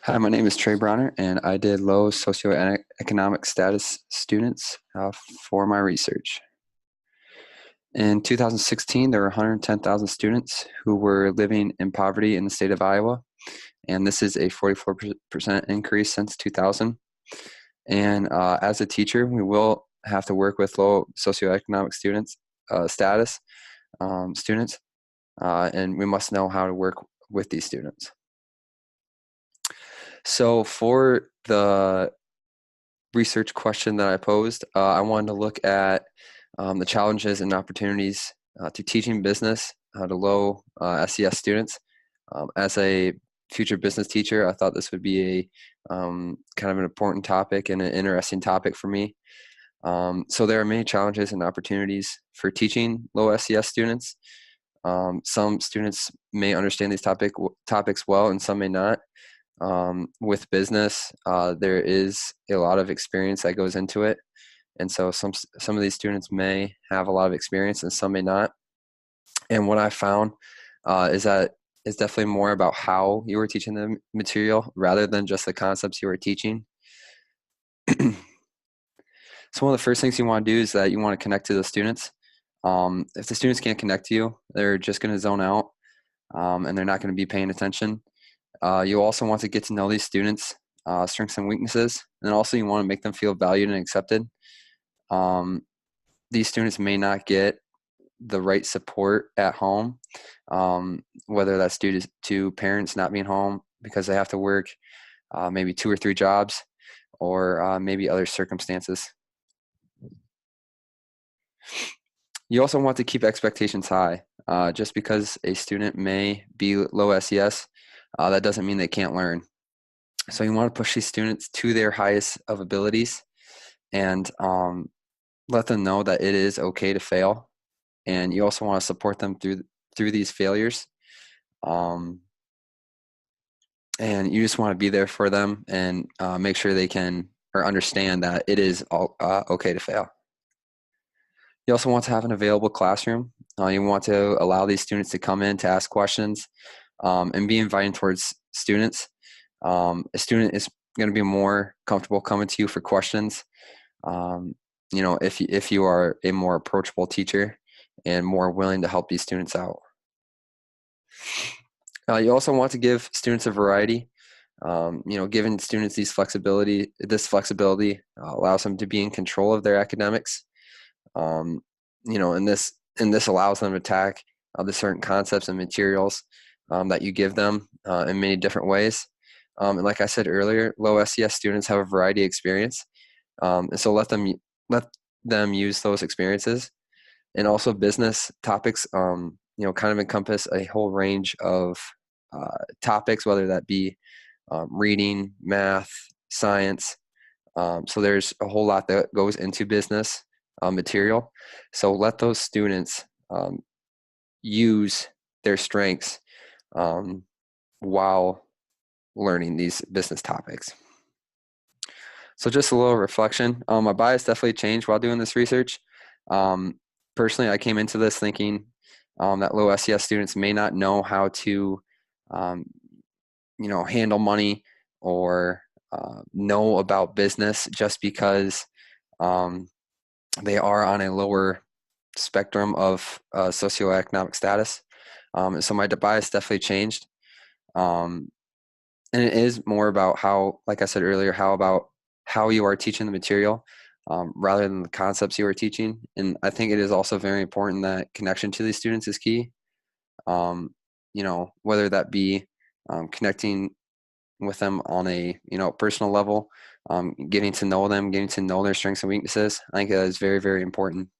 Hi, my name is Trey Bronner, and I did low socioeconomic status students for my research. In 2016, there were 110,000 students who were living in poverty in the state of Iowa, and this is a 44% increase since 2000. And as a teacher, we will have to work with low socioeconomic status students, and we must know how to work with these students. So for the research question that I posed, I wanted to look at the challenges and opportunities to teaching business to low SES students. As a future business teacher, I thought this would be a kind of an important topic and an interesting topic for me. So there are many challenges and opportunities for teaching low SES students. Some students may understand these topics well, and some may not. With business, there is a lot of experience that goes into it, and so some of these students may have a lot of experience, and some may not. And what I found is that it's definitely more about how you are teaching the material rather than just the concepts you are teaching. So one of the first things you want to do is that you want to connect to the students. If the students can't connect to you, they're just going to zone out, and they're not going to be paying attention. You also want to get to know these students' strengths and weaknesses, and also you want to make them feel valued and accepted. These students may not get the right support at home, whether that's due to parents not being home because they have to work maybe 2 or 3 jobs, or maybe other circumstances. You also want to keep expectations high. Just because a student may be low SES, that doesn't mean they can't learn. So you want to push these students to their highest of abilities, and let them know that it is okay to fail. And you also want to support them through these failures. And you just want to be there for them and make sure they can or understand that it is okay to fail. You also want to have an available classroom. You want to allow these students to come in to ask questions, and be inviting towards students. A student is going to be more comfortable coming to you for questions, if you are a more approachable teacher and more willing to help these students out. You also want to give students a variety. Giving students this flexibility allows them to be in control of their academics. And this allows them to attack the certain concepts and materials that you give them in many different ways. And like I said earlier, low SES students have a variety of experience, and so let them use those experiences. And also, business topics, kind of encompass a whole range of topics, whether that be reading, math, science. So there's a whole lot that goes into business material. So let those students use their strengths while learning these business topics. So just a little reflection. My bias definitely changed while doing this research. Personally, I came into this thinking that low SES students may not know how to, handle money or know about business just because they are on a lower spectrum of socioeconomic status. And so my bias definitely changed. And it is more about how, like I said earlier, how you are teaching the material rather than the concepts you are teaching. And I think it is also very important that connection to these students is key. Whether that be connecting with them on a personal level, getting to know them, getting to know their strengths and weaknesses. I think that is very, very important.